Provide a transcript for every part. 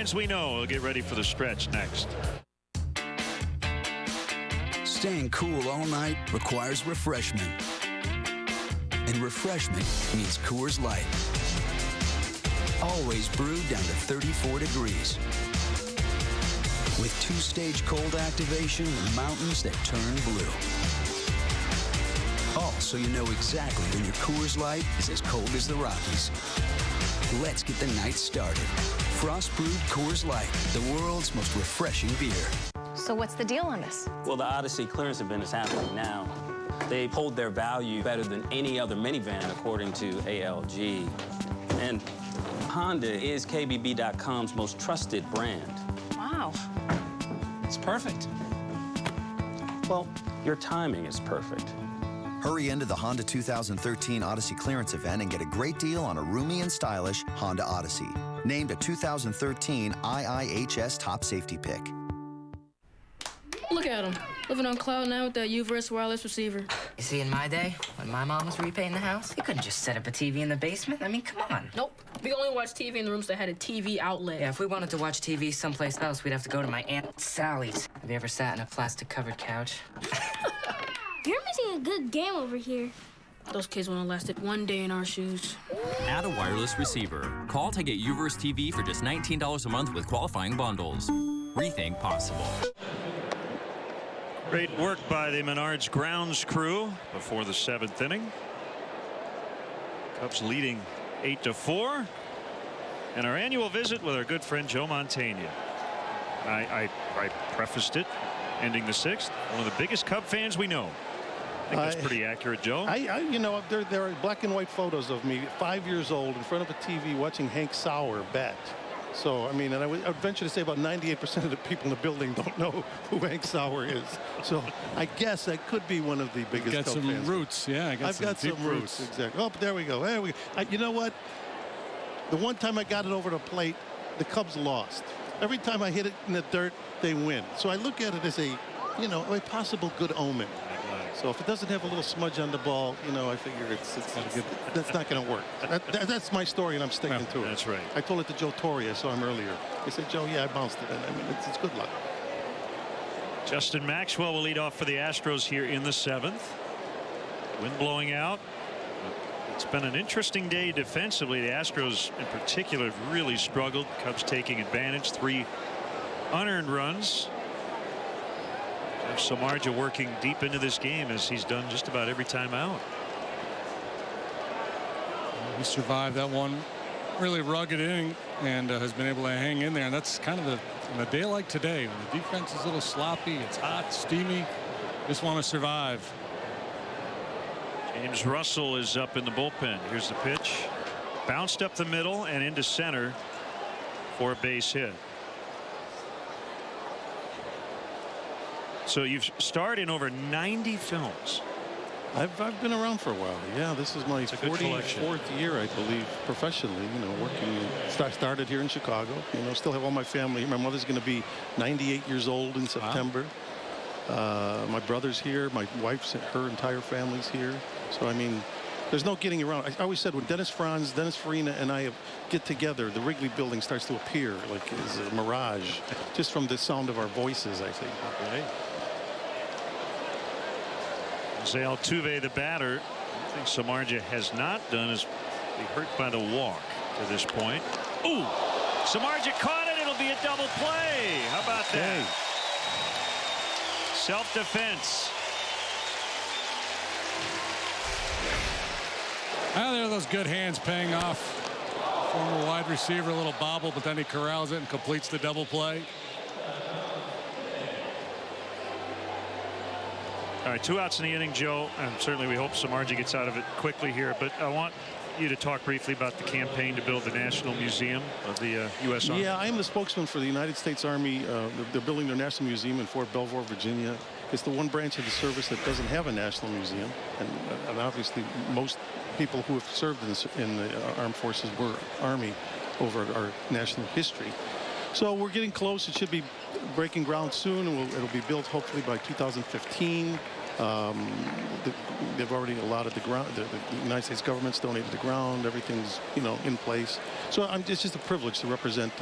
As we know, we'll get ready for the stretch next. Staying cool all night requires refreshment. And refreshment means Coors Light. Always brewed down to 34 degrees. With two-stage cold activation and mountains that turn blue. All so you know exactly when your Coors Light is as cold as the Rockies. Let's get the night started. Frost-brewed Coors Light, the world's most refreshing beer. So what's the deal on this? Well, the Odyssey clearance event is happening now. They hold their value better than any other minivan, according to ALG. And Honda is KBB.com's most trusted brand. Wow. It's perfect. Well, your timing is perfect. Hurry into the Honda 2013 Odyssey clearance event and get a great deal on a roomy and stylish Honda Odyssey. Named a 2013 IIHS Top Safety Pick. Look at him, living on cloud nine with that U-verse wireless receiver. You see, in my day, when my mom was repainting the house, you couldn't just set up a TV in the basement. I mean, come on. Nope. We only watch TV in the rooms that had a TV outlet. Yeah, if we wanted to watch TV someplace else, we'd have to go to my Aunt Sally's. Have you ever sat in a plastic-covered couch? You're missing a good game over here. Those kids wouldn't have lasted one day in our shoes. Add a wireless receiver. Call to get U-verse TV for just $19 a month with qualifying bundles. Rethink possible. Great work by the Menards grounds crew before the 7th inning. Cubs leading 8-4. And our annual visit with our good friend Joe Mantegna. I prefaced it, ending the 6th. One of the biggest Cub fans we know. I think that's pretty accurate, Joe. You know, there are black and white photos of me, 5 years old, in front of a TV watching Hank Sauer bat. So, I mean, and I would venture to say about 98% of the people in the building don't know who Hank Sauer is. So, I guess I could be one of the biggest Cub fans. Got some roots, yeah. I've got some roots, exactly. Oh, there we go. There we go. You know what? The one time I got it over the plate, the Cubs lost. Every time I hit it in the dirt, they win. So I look at it as a, you know, a possible good omen. So if it doesn't have a little smudge on the ball, you know, I figure that's not going to work. That's my story, and I'm sticking to it. That's right. I told it to Joe Torre. I saw him earlier. He said, Joe, yeah, I bounced it. And I mean, it's good luck. Justin Maxwell will lead off for the Astros here in the 7th. Wind blowing out. It's been an interesting day defensively. The Astros in particular have really struggled. Cubs taking advantage. 3 unearned runs. Samardzija working deep into this game as he's done just about every time out. He survived that one really rugged inning and has been able to hang in there. And that's kind of in a day like today when the defense is a little sloppy, it's hot, steamy, just want to survive. James Russell is up in the bullpen. Here's the pitch. Bounced up the middle and into center for a base hit. So you've starred in over 90 films. I've been around for a while. Yeah, this is my 44th year, I believe, professionally. You know, working. Started here in Chicago. You know, still have all my family. My mother's going to be 98 years old in September. Wow. My brother's here. My wife's, her entire family's here. So I mean, there's no getting around. I always said when Dennis Franz, Dennis Farina, and I get together, the Wrigley Building starts to appear like it's a mirage, just from the sound of our voices, I think. Right. Jose Altuve, the batter. I think Samardzija has not done is be hurt by the walk to this point. Ooh, Samardzija caught it. It'll be a double play. How about that? Self-defense. Ah, there are those good hands paying off. Former wide receiver, a little bobble, but then he corrals it and completes the double play. All right, 2 outs in the inning, Joe, and certainly we hope Samardzija gets out of it quickly here. But I want you to talk briefly about the campaign to build the National Museum of the U.S. Army. Yeah, I am the spokesman for the United States Army. They're building their National Museum in Fort Belvoir, Virginia. It's the one branch of the service that doesn't have a national museum, and obviously most people who have served in the armed forces were Army over our national history. So we're getting close. It should be breaking ground soon, and it'll be built hopefully by 2015. They've already allotted the ground. The United States government's donated the ground. Everything's, you know, in place. So it's just a privilege to represent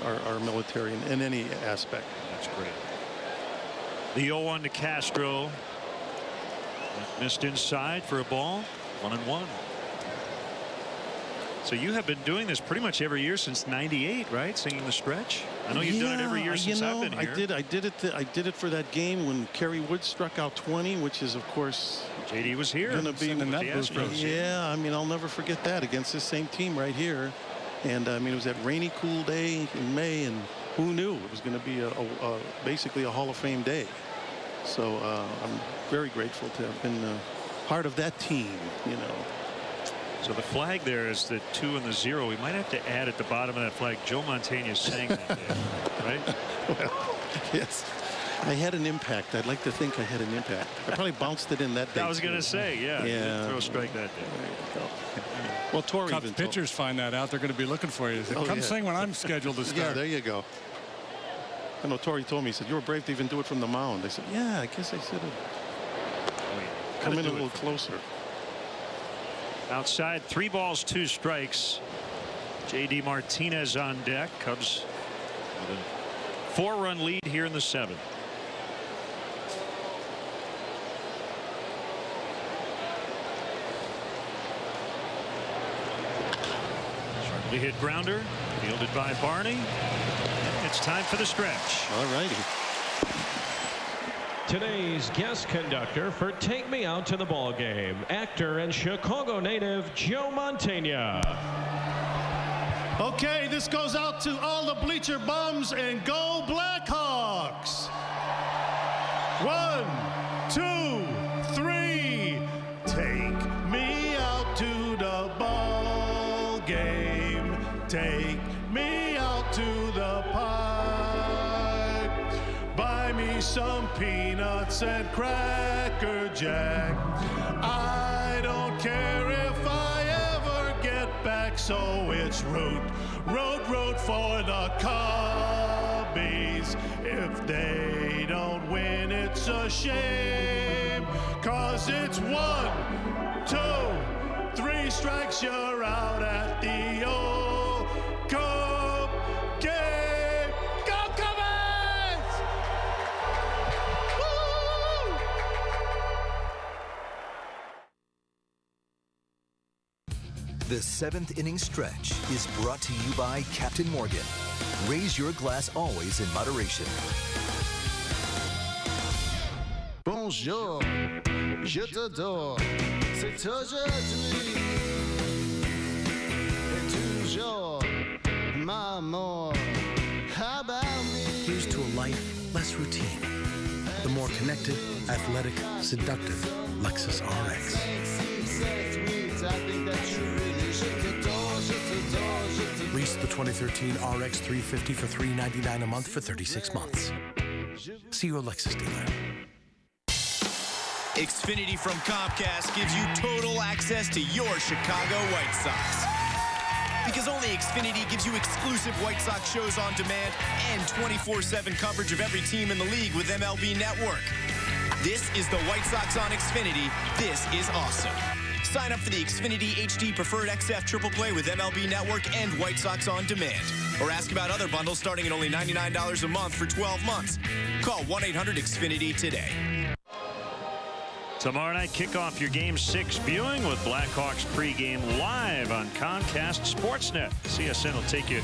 our military in any aspect. That's great. The 0-1 to Castro. Missed inside for a ball. 1-1. So you have been doing this pretty much every year since '98, right? Singing the stretch. I know you've done it every year since I've been here. I did it for that game when Kerry Wood struck out 20, which is of course JD was here. Going to be in that Astros. Yeah, I mean, I'll never forget that against this same team right here. And I mean, it was that rainy, cool day in May, and who knew it was going to be basically a Hall of Fame day. So I'm very grateful to have been part of that team, you know. So the flag there is the 2 and the 0. We might have to add at the bottom of that flag, Joe Mantegna sang that day, right? Well, yes. I had an impact. I'd like to think I had an impact. I probably bounced it in that day. I was going to say, yeah. Yeah. Throw a strike that day. There you go. Well, Torrey Cubs pitchers find that out. They're going to be looking for you. Come sing when I'm scheduled to start. Yeah, there you go. I know Torrey told me, he said, you were brave to even do it from the mound. I said, yeah, I guess I should have come in a little closer. Outside, 3 balls, 2 strikes. JD Martinez on deck. Cubs with a 4-run lead here in the 7th. Sharply hit grounder, fielded by Barney. It's time for the stretch. All righty. Today's guest conductor for Take Me Out to the Ball Game, actor and Chicago native Joe Mantegna. Okay, this goes out to all the bleacher bums, and go Blackhawks. 1, 2, 3. Take me out to the ball game. Take me out to the park. Buy me some peanuts and Cracker Jack. I don't care if I ever get back, so it's root for the Cubbies. If they don't win, it's a shame, 'cause it's 1, 2, 3 strikes, you're out at the old Cub game. Go Cubbies! Woo! The 7th inning stretch is brought to you by Captain Morgan. Raise your glass always in moderation. Bonjour, je t'adore, c'est aujourd'hui et toujours, maman. How about me? Here's to a life less routine. The more connected, athletic, seductive Lexus RX. Lease the 2013 RX 350 for $399 a month for 36 months. See your Lexus dealer. Xfinity from Comcast gives you total access to your Chicago White Sox. Because only Xfinity gives you exclusive White Sox shows on demand and 24/7 coverage of every team in the league with MLB Network. This is the White Sox on Xfinity. This is awesome. Sign up for the Xfinity HD Preferred XF Triple Play with MLB Network and White Sox On Demand. Or ask about other bundles starting at only $99 a month for 12 months. Call 1-800-XFINITY today. Tomorrow night, kick off your Game 6 viewing with Blackhawks pregame live on Comcast Sportsnet. CSN will take you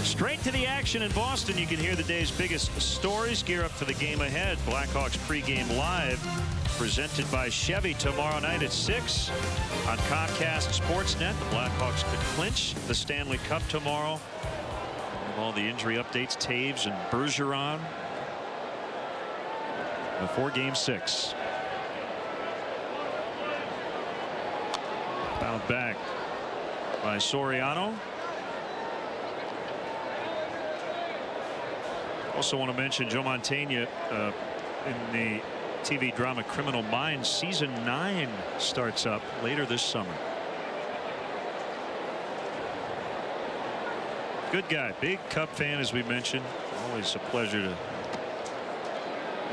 straight to the action in Boston. You can hear the day's biggest stories. Gear up for the game ahead. Blackhawks pregame live, presented by Chevy tomorrow night at 6 on Comcast Sportsnet. The Blackhawks could clinch the Stanley Cup tomorrow. All the injury updates, Taves and Bergeron before Game 6. Fouled back by Soriano. Also want to mention Joe Mantegna in the TV drama Criminal Minds. Season 9 starts up later this summer. Good guy, big Cub fan, as we mentioned. Always a pleasure to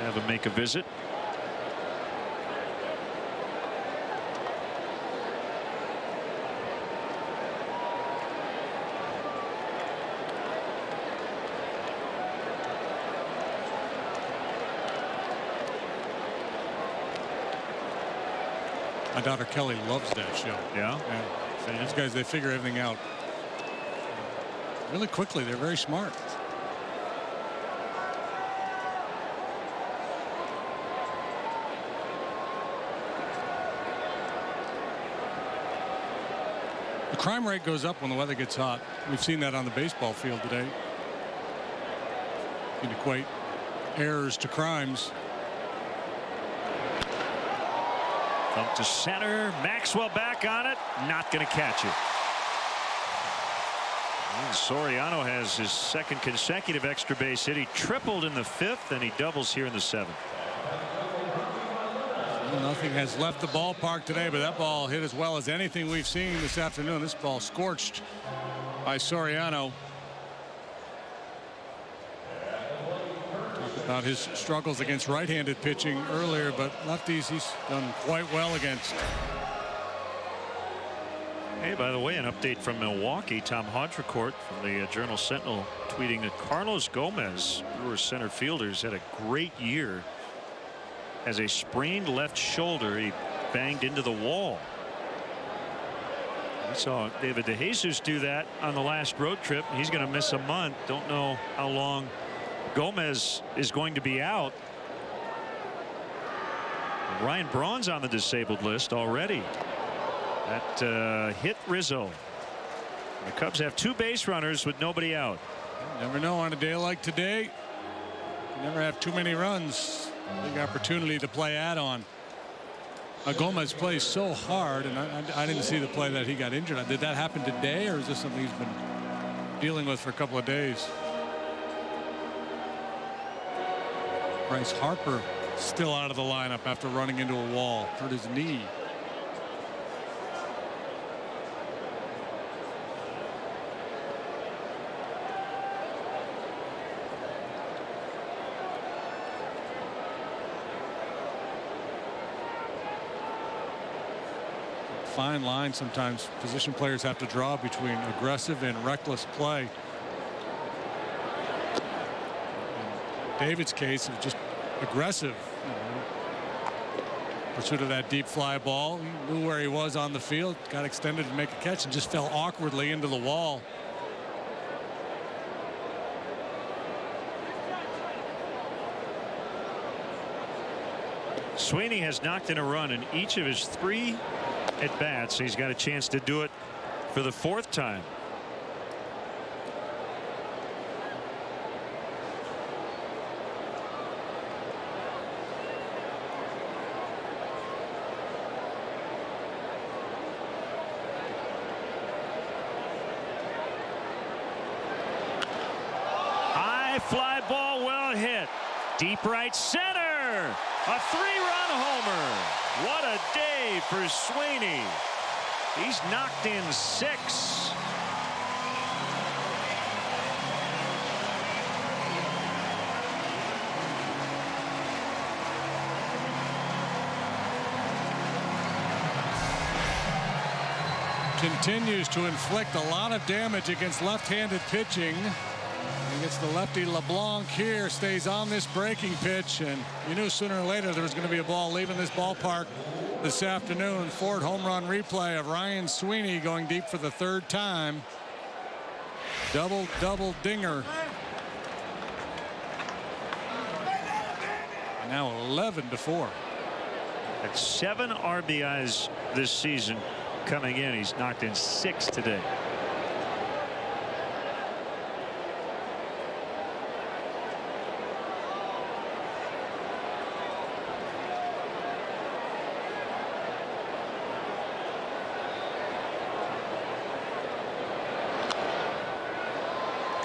have him make a visit. My daughter Kelly loves that show. Yeah. And these guys, they figure everything out really quickly. They're very smart. The crime rate goes up when the weather gets hot. We've seen that on the baseball field today. You can equate errors to crimes. Up to center. Maxwell back on it. Not going to catch it. And Soriano has his second consecutive extra base hit. He tripled in the 5th, and he doubles here in the 7th. Nothing has left the ballpark today, but that ball hit as well as anything we've seen this afternoon. This ball scorched by Soriano. Talked about his struggles against right-handed pitching earlier, but lefties he's done quite well against. Hey, by the way, an update from Milwaukee. Tom Haudricourt from the Journal Sentinel tweeting that Carlos Gomez, Brewers center fielders, had a great year. Has a sprained left shoulder. He banged into the wall. We saw David DeJesus do that on the last road trip. He's going to miss a month. Don't know how long Gomez is going to be out. Ryan Braun's on the disabled list already. That hit Rizzo. The Cubs have 2 base runners with nobody out. Never know on a day like today. You never have too many runs. Big opportunity to play add-on. Gomez plays so hard, and I didn't see the play that he got injured. Did that happen today, or is this something he's been dealing with for a couple of days? Bryce Harper still out of the lineup after running into a wall. Hurt his knee. Fine line sometimes position players have to draw between aggressive and reckless play. In David's case, it was just aggressive. Pursuit of that deep fly ball. He knew where he was on the field, got extended to make a catch, and just fell awkwardly into the wall. Sweeney has knocked in a run in each of his 3 at bats. He's got a chance to do it for the 4th time. High fly ball, well hit. Deep right center. A 3-run homer. What a day for Sweeney. He's knocked in 6. Continues to inflict a lot of damage against left-handed pitching. Against the lefty. LeBlanc here stays on this breaking pitch, and you knew sooner or later there was going to be a ball leaving this ballpark this afternoon. 4th home run replay of Ryan Sweeney going deep for the 3rd time. Double dinger. And now 11-4. At 7 RBIs this season coming in. He's knocked in 6 today.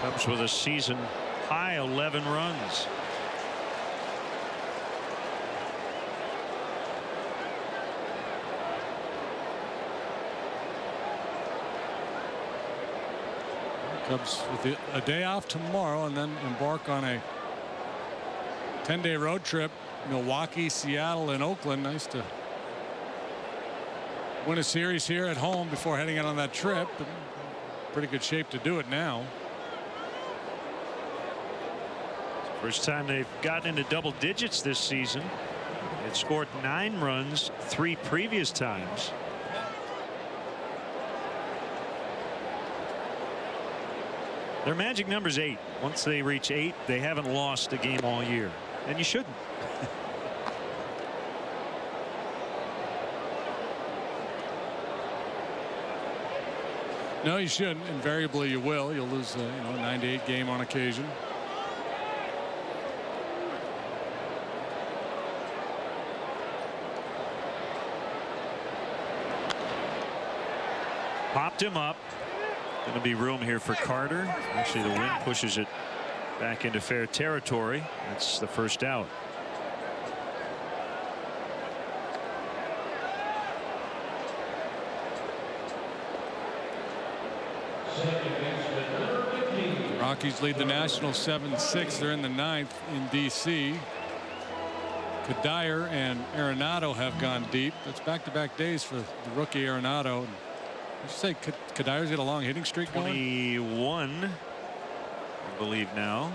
Cubs with a season high 11 runs. Cubs with a day off tomorrow and then embark on a 10-day road trip. Milwaukee, Seattle, and Oakland. Nice to win a series here at home before heading out on that trip. But pretty good shape to do it now. First time they've gotten into double digits this season. Had scored 9 runs 3 previous times. Their magic number is 8. Once they reach 8, they haven't lost a game all year, and you shouldn't. No, you shouldn't. Invariably, you will. You'll lose, a 98 game on occasion. Popped him up. Going to be room here for Carter. Actually, the wind pushes it back into fair territory. That's the first out. Rockies lead the Nationals 7-6. They're in the 9th in D.C. Kadire and Arenado have gone deep. That's back-to-back days for the rookie Arenado. I should say Kadire's got a long hitting streak going. 21, I believe now.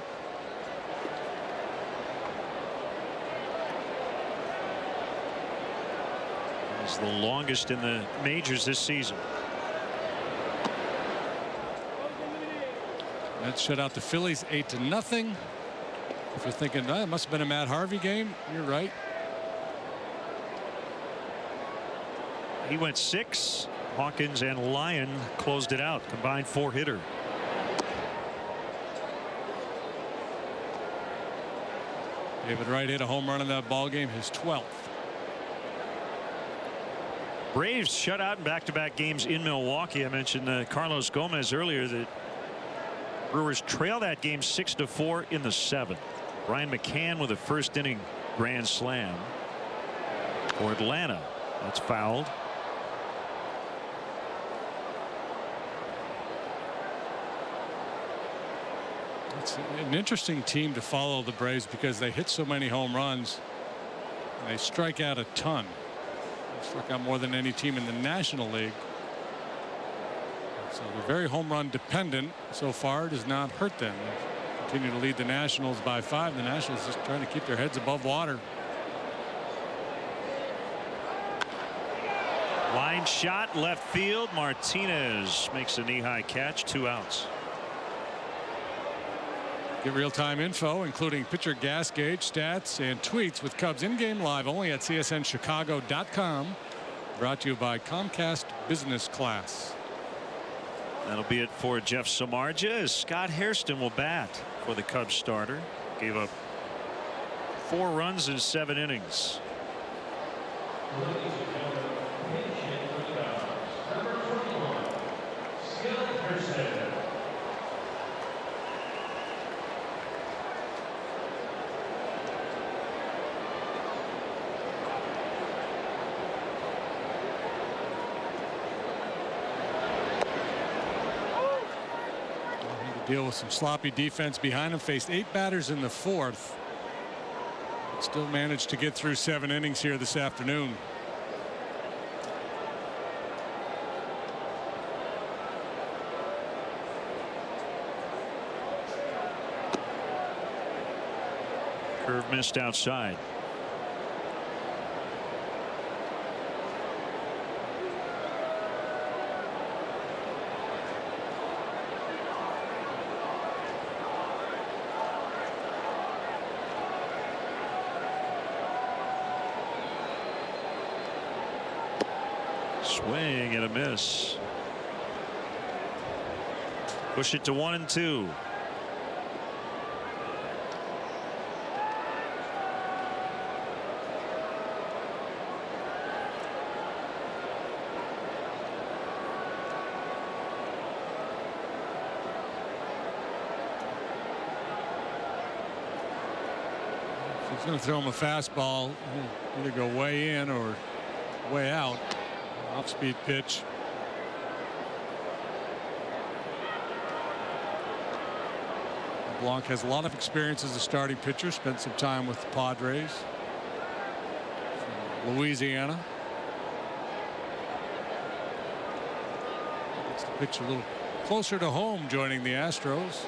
He's the longest in the majors this season. That shut out the Phillies 8-0. If you're thinking it must have been a Matt Harvey game, you're right. He went 6. Hawkins and Lyon closed it out. Combined 4-hitter. David Wright hit a home run in that ball game, his 12th. Braves shut out in back-to-back games in Milwaukee. I mentioned Carlos Gomez earlier. The Brewers trail that game 6-4 in the 7th. Brian McCann with a first inning grand slam for Atlanta. That's fouled. It's an interesting team to follow, the Braves, because they hit so many home runs. And they strike out a ton. They struck out more than any team in the National League. So they're very home run dependent. So far, it has not hurt them. They continue to lead the Nationals by 5. The Nationals just trying to keep their heads above water. Line shot left field. Martinez makes a knee-high catch. 2 outs. Get real-time info, including pitcher gas gauge, stats, and tweets with Cubs in-game live only at CSNChicago.com. Brought to you by Comcast Business Class. That'll be it for Jeff Samardzija, as Scott Hairston will bat for the Cubs starter. Gave up 4 runs in 7 innings. Deal with some sloppy defense behind him. Faced 8 batters in the 4th. Still managed to get through 7 innings here this afternoon. Curve missed outside. Swing and a miss. Push it to 1-2. If he's going to throw him a fastball, he'll either go way in or way out. Off-speed pitch. Blanc has a lot of experience as a starting pitcher. Spent some time with the Padres from Louisiana. Gets the pitch a little closer to home, joining the Astros.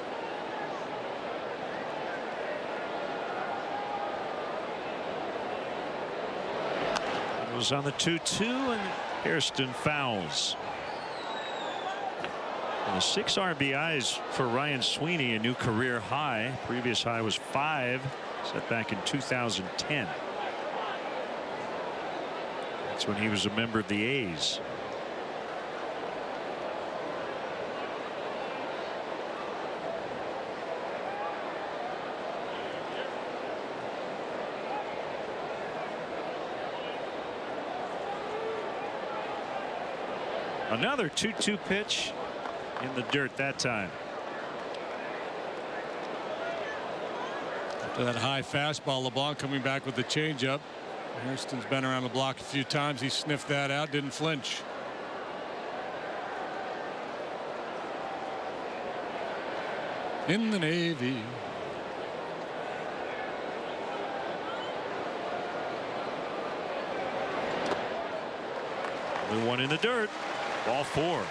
Goes on the 2-2 and Hairston fouls. Well, 6 RBIs for Ryan Sweeney, a new career high. Previous high was 5, set back in 2010. That's when he was a member of the A's. Another 2-2 pitch in the dirt that time. After that high fastball, LeBlanc coming back with the changeup. Hairston's been around the block a few times. He sniffed that out, didn't flinch. In the Navy. Only one in the dirt. Ball 4.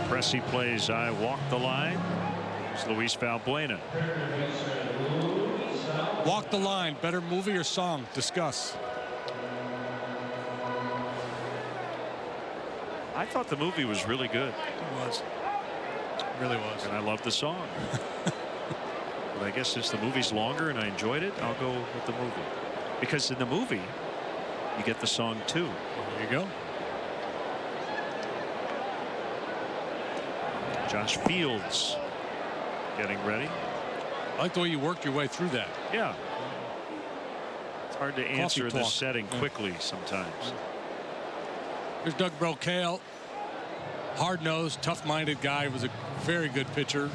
Pressy plays I Walk the Line. It's Luis Valbuena. Walk the Line, better movie or song? Discuss. I thought the movie was really good. It was. It really was. And I love the song. But I guess since the movie's longer and I enjoyed it, I'll go with the movie. Because in the movie, you get the song too. There you go. Josh Fields getting ready. I like the way you worked your way through that. Yeah. It's hard to answer this talk. setting quickly sometimes. Here's Doug Brocail. Hard-nosed, tough-minded guy. Was a very good pitcher.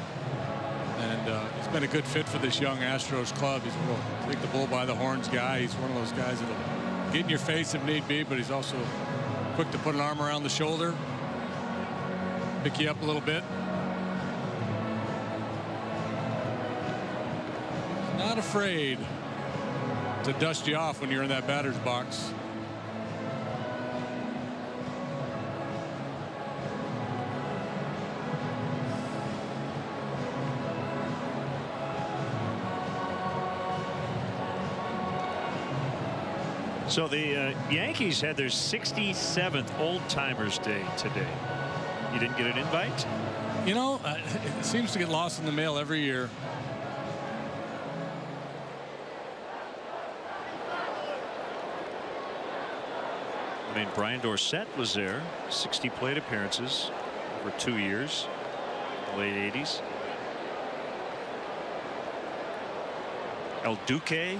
And he's been a good fit for this young Astros club. He's a real take the bull by the horns guy. He's one of those guys that'll get in your face if need be, but he's also quick to put an arm around the shoulder, pick you up a little bit. Not afraid to dust you off when you're in that batter's box. So the Yankees had their 67th Old Timers Day today. You didn't get an invite? You know, it seems to get lost in the mail every year. I mean, Brian Dorsett was there. 60 plate appearances over 2 years, late 80s. El Duque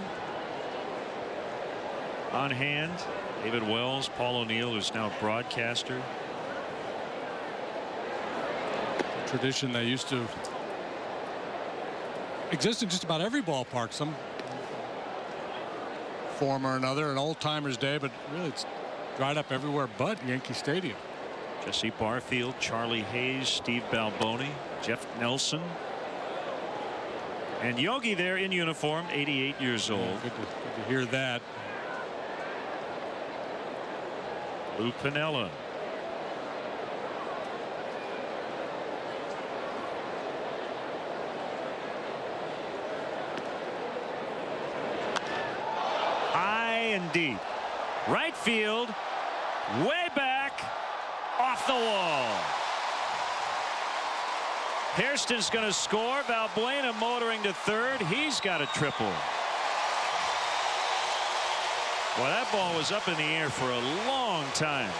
on hand. David Wells, Paul O'Neill, who's now a broadcaster. Tradition that used to exist in just about every ballpark, some form or another, an Old Timers Day, but really it's dried up everywhere but Yankee Stadium. Jesse Barfield, Charlie Hayes, Steve Balboni, Jeff Nelson, and Yogi there in uniform, 88 years old. Yeah, good to hear that. Lou Piniella. High and deep. Right field. Way back. Off the wall. Hairston's going to score. Valbuena motoring to third. He's got a triple. Well, that ball was up in the air for a long time.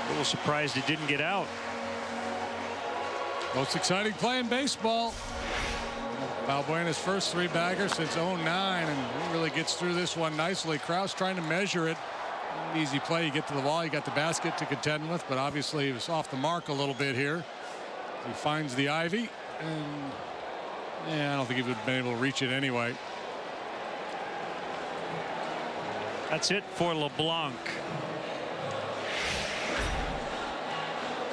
A little surprised it didn't get out. Most exciting play in baseball. Valbuena's first 3-bagger since '09, and he really gets through this one nicely. Krause trying to measure it. An easy play. You get to the wall, you got the basket to contend with, but obviously he was off the mark a little bit here. He finds the ivy, and yeah, I don't think he would have been able to reach it anyway. That's it for LeBlanc.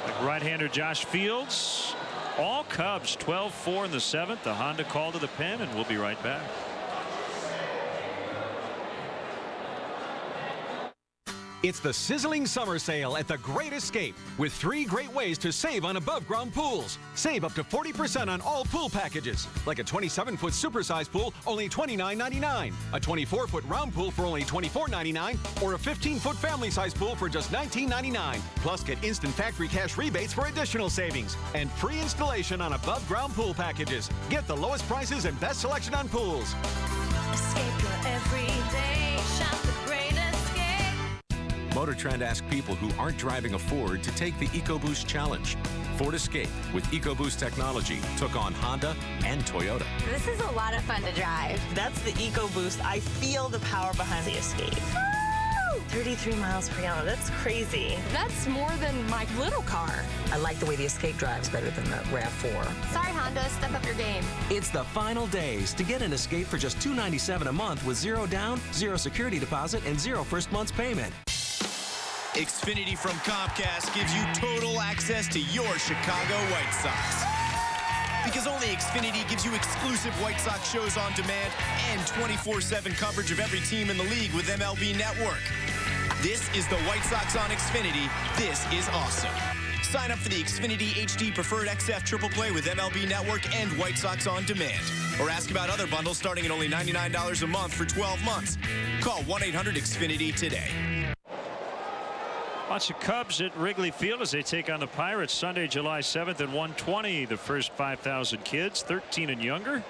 Like right-hander Josh Fields. All Cubs 12-4 in the 7th. The Honda call to the pen, and we'll be right back. It's the sizzling summer sale at the Great Escape with 3 great ways to save on above-ground pools. Save up to 40% on all pool packages, like a 27-foot supersize pool, only $29.99, a 24-foot round pool for only $24.99, or a 15-foot family-size pool for just $19.99. Plus, get instant factory cash rebates for additional savings and free installation on above-ground pool packages. Get the lowest prices and best selection on pools. Escape your everyday. Shop the Great Escape. Motor Trend asked people who aren't driving a Ford to take the EcoBoost Challenge. Ford Escape with EcoBoost technology took on Honda and Toyota. This is a lot of fun to drive. That's the EcoBoost. I feel the power behind the Escape. Woo! 33 miles per gallon. That's crazy. That's more than my little car. I like the way the Escape drives better than the RAV4. Sorry, Honda, step up your game. It's the final days to get an Escape for just $297 a month with 0 down, 0 security deposit, and 0 first month's payment. Xfinity from Comcast gives you total access to your Chicago White Sox. Because only Xfinity gives you exclusive White Sox shows on demand and 24/7 coverage of every team in the league with MLB Network. This is the White Sox on Xfinity. This is awesome. Sign up for the Xfinity HD Preferred XF Triple Play with MLB Network and White Sox on demand. Or ask about other bundles starting at only $99 a month for 12 months. Call 1-800-XFINITY today. Lots of Cubs at Wrigley Field as they take on the Pirates Sunday, July 7th at 1:20. The first 5,000 kids, 13 and younger,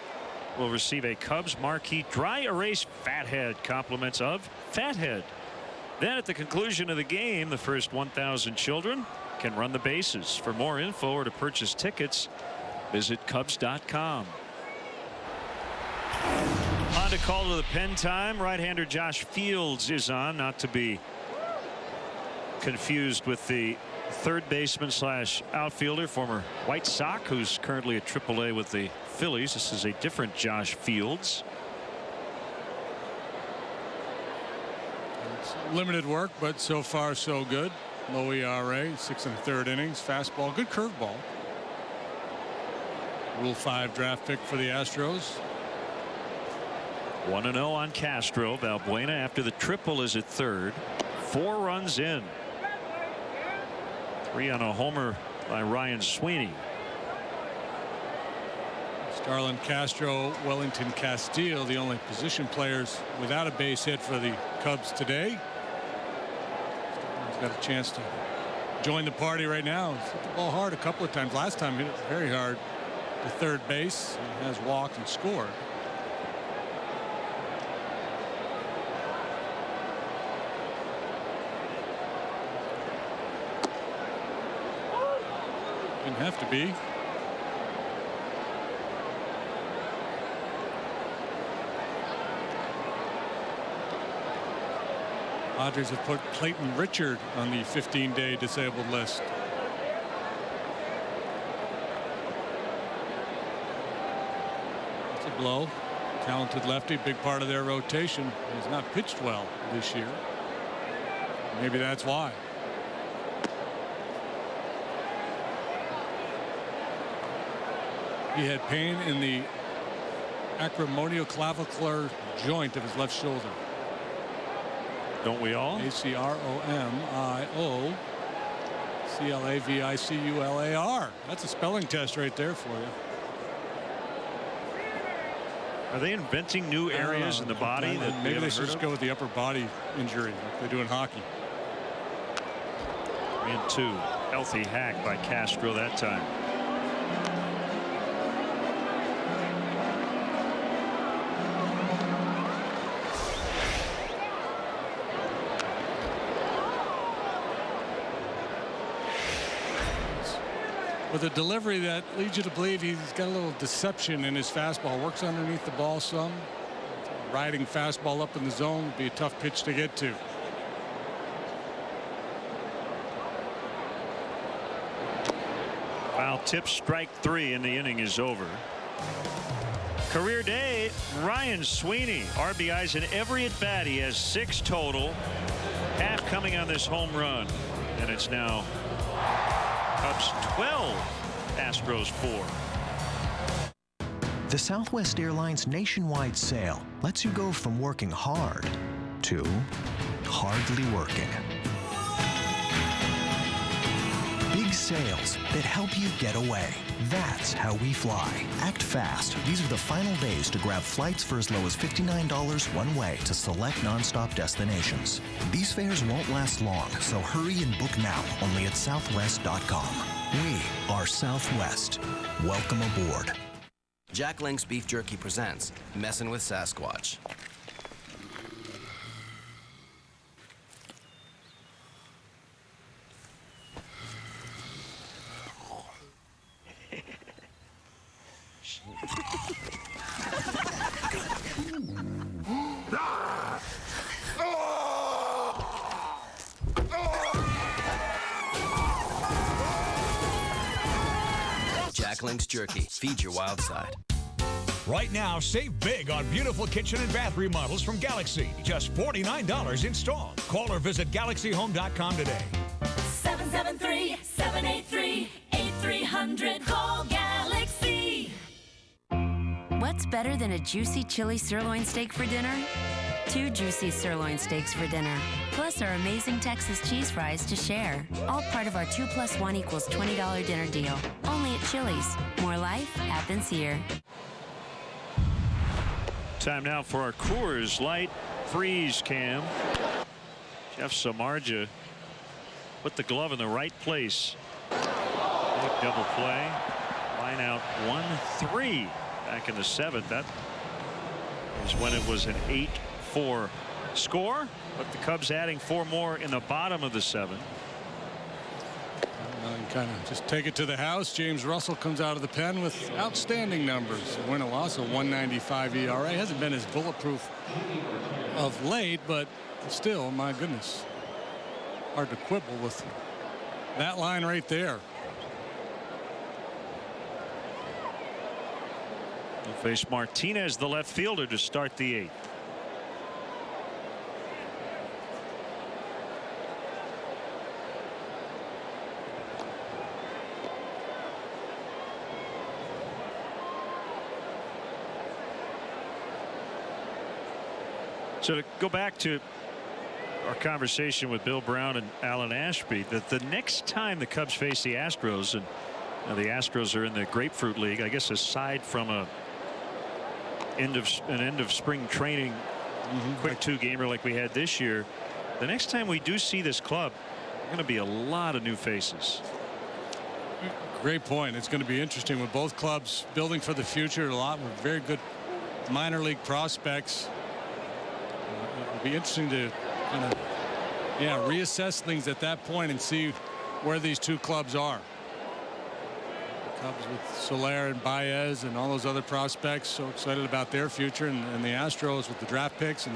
will receive a Cubs marquee dry erase Fathead, compliments of Fathead. Then at the conclusion of the game, the first 1,000 children can run the bases. For more info or to purchase tickets, visit Cubs.com. On to call to the pen time. Right-hander Josh Fields is on, not to be confused with the third baseman slash outfielder, former White Sox, who's currently at AAA with the Phillies. This is a different Josh Fields. It's limited work, but so far so good. Low ERA, 6 1/3 innings, fastball, good curveball. Rule 5 draft pick for the Astros. 1-0 on Castro. Valbuena after the triple is at third. 4 runs in. 3 on a homer by Ryan Sweeney. Starlin, Castro, Wellington, Castillo, the only position players without a base hit for the Cubs today. He's got a chance to join the party right now. He's hit the ball hard a couple of times. Last time he hit it very hard to third base. He has walked and scored. Didn't have to be. Padres have put Clayton Richard on the 15-day disabled list. That's a blow. Talented lefty, big part of their rotation. He's not pitched well this year. Maybe that's why. He had pain in the acromioclavicular joint of his left shoulder. Don't we all? ACROMIOCLAVICULAR. That's a spelling test right there for you. Are they inventing new areas in the body that maybe they should just go with the upper body injury like they do in hockey? 3-2. Healthy hack by Castro that time. With a delivery that leads you to believe he's got a little deception in his fastball. Works underneath the ball some. Riding fastball up in the zone would be a tough pitch to get to. Foul tip, strike 3, and the inning is over. Career day, Ryan Sweeney. RBIs in every at bat. He has 6 total. Half coming on this home run. And it's now Cubs 12, Astros 4. The Southwest Airlines nationwide sale lets you go from working hard to hardly working. sails that help you get away. That's how we fly. Act fast. These are the final days to grab flights for as low as $59 one way to select nonstop destinations. These fares won't last long, so hurry and book now only at southwest.com. We are Southwest. Welcome aboard. Jack Link's Beef Jerky presents Messin' with Sasquatch. Jack Link's Jerky. Feed your wild side. Right now, save big on beautiful kitchen and bath remodels from Galaxy. Just $49 installed. Call or visit GalaxyHome.com today. 773-783-8300. Call Galaxy. What's better than a juicy chili sirloin steak for dinner? 2 juicy sirloin steaks for dinner, plus our amazing Texas cheese fries to share. All part of our 2 + 1 = $20 dinner deal. Only at Chili's. More life happens here. Time now for our Coors Light freeze cam. Jeff Samardzija put the glove in the right place. Big double play. Line out 1-3 back in the 7th. That was when it was an 8-4 score, but the Cubs adding 4 more in the bottom of the 7th. Kind of just take it to the house. James Russell comes out of the pen with outstanding numbers. A win, a loss, a 1.95 ERA. Hasn't been as bulletproof of late, but still, my goodness, hard to quibble with that line right there. We'll face Martinez, the left fielder, to start the 8th. So to go back to our conversation with Bill Brown and Alan Ashby, that the next time the Cubs face the Astros, and the Astros are in the Grapefruit League, I guess aside from an end of spring training quick 2-gamer like we had this year, the next time we do see this club, going to be a lot of new faces. Great point. It's going to be interesting with both clubs building for the future. A lot with very good minor league prospects. It'll be interesting to kind of reassess things at that point and see where these two clubs are. The Cubs with Soler and Baez and all those other prospects, so excited about their future, and the Astros with the draft picks and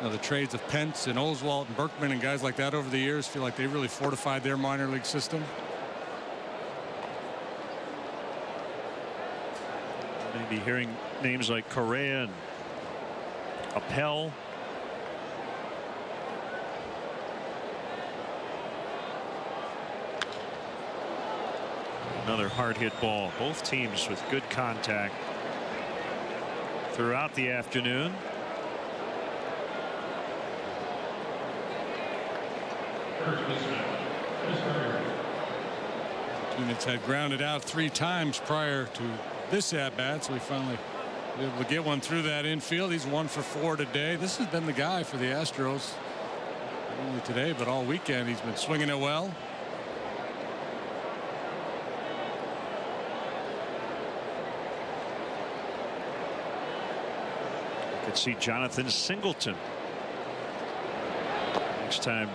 the trades of Pence and Oswalt and Berkman and guys like that over the years feel like they really fortified their minor league system. Maybe hearing names like Correa and Appel. Another hard hit ball. Both teams with good contact throughout the afternoon. Units had grounded out 3 times prior to this at bat, so we finally were able to get one through that infield. He's 1 for 4 today. This has been the guy for the Astros, not only today but all weekend. He's been swinging it well. Could see Jonathan Singleton next time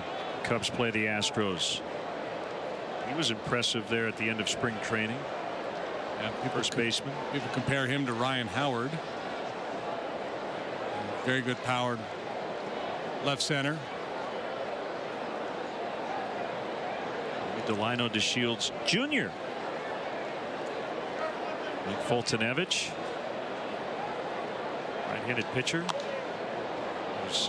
Cubs play the Astros. He was impressive there at the end of spring training. First baseman. People compare him to Ryan Howard. Very good powered left center. Delino DeShields Jr. Nick Foltynewicz, right-handed pitcher, who's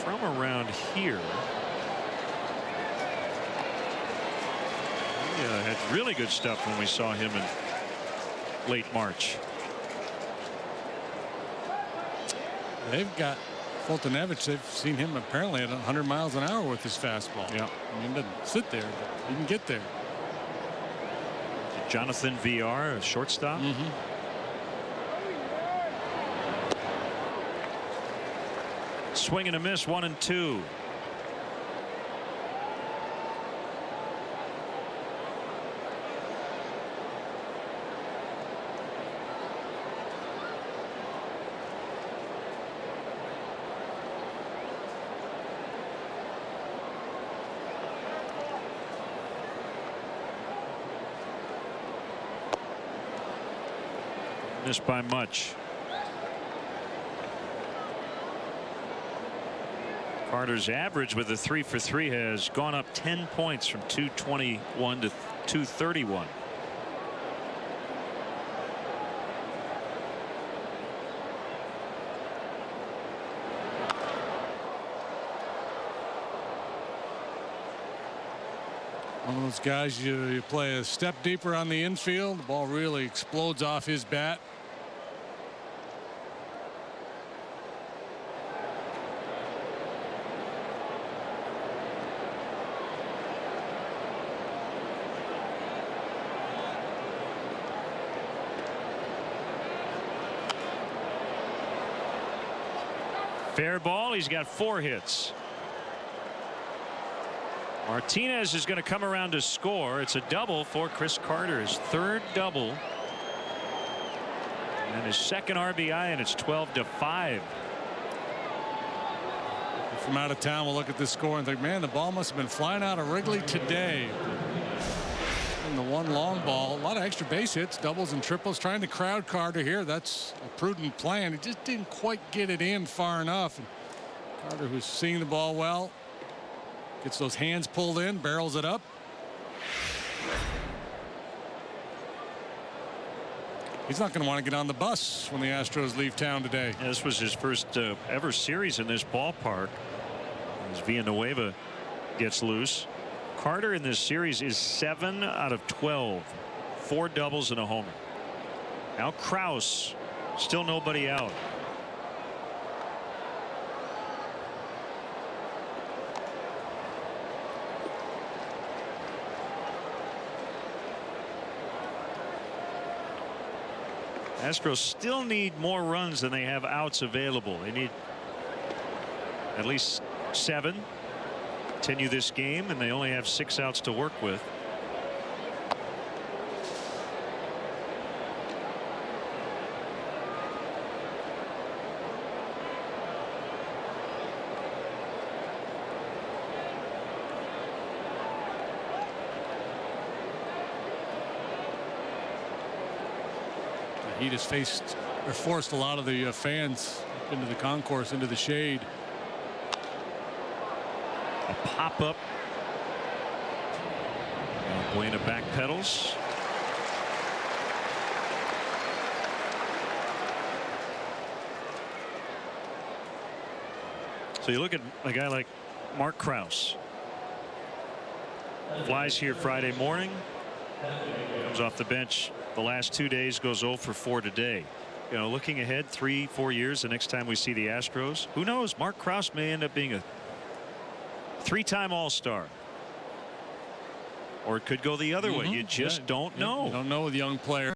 from around here. He had really good stuff when we saw him in late March. They've got Fultonevich, they've seen him apparently at 100 miles an hour with his fastball. Yeah. I mean, he doesn't sit there, but he can get there. Jonathan VR, a shortstop. Swing and a miss, 1-2. Missed by much. Carter's average with a 3 for 3 has gone up 10 points from 221 to 231. One of those guys, you play a step deeper on the infield, the ball really explodes off his bat. Fair ball. He's got 4 hits. Martinez is going to come around to score. It's a double for Chris Carter, his 3rd double and his 2nd RBI, and it's 12-5. From out of town, we'll look at this score and think, man, the ball must have been flying out of Wrigley today. And the one long ball, a lot of extra base hits, doubles and triples, trying to crowd Carter here. That's a prudent plan. He just didn't quite get it in far enough. And Carter, who's seeing the ball well, gets those hands pulled in, barrels it up. He's not going to want to get on the bus when the Astros leave town today. Yeah, this was his first ever series in this ballpark as Villanueva gets loose. Carter in this series is 7 out of 12. 4 doubles and a homer. Now Kraus, still nobody out. Astros still need more runs than they have outs available. They need at least 7 to continue this game, and they only have 6 outs to work with. He just faced or forced a lot of the fans into the concourse, into the shade. A pop up. Buena back pedals. So you look at a guy like Mark Kraus. Flies here Friday morning. Comes off the bench the last 2 days, goes 0 for 4 today. You know, looking ahead 3-4 years, the next time we see the Astros, who knows, Mark Kraus may end up being a 3-time All-Star. Or it could go the other way. You just don't know. You don't know with young players.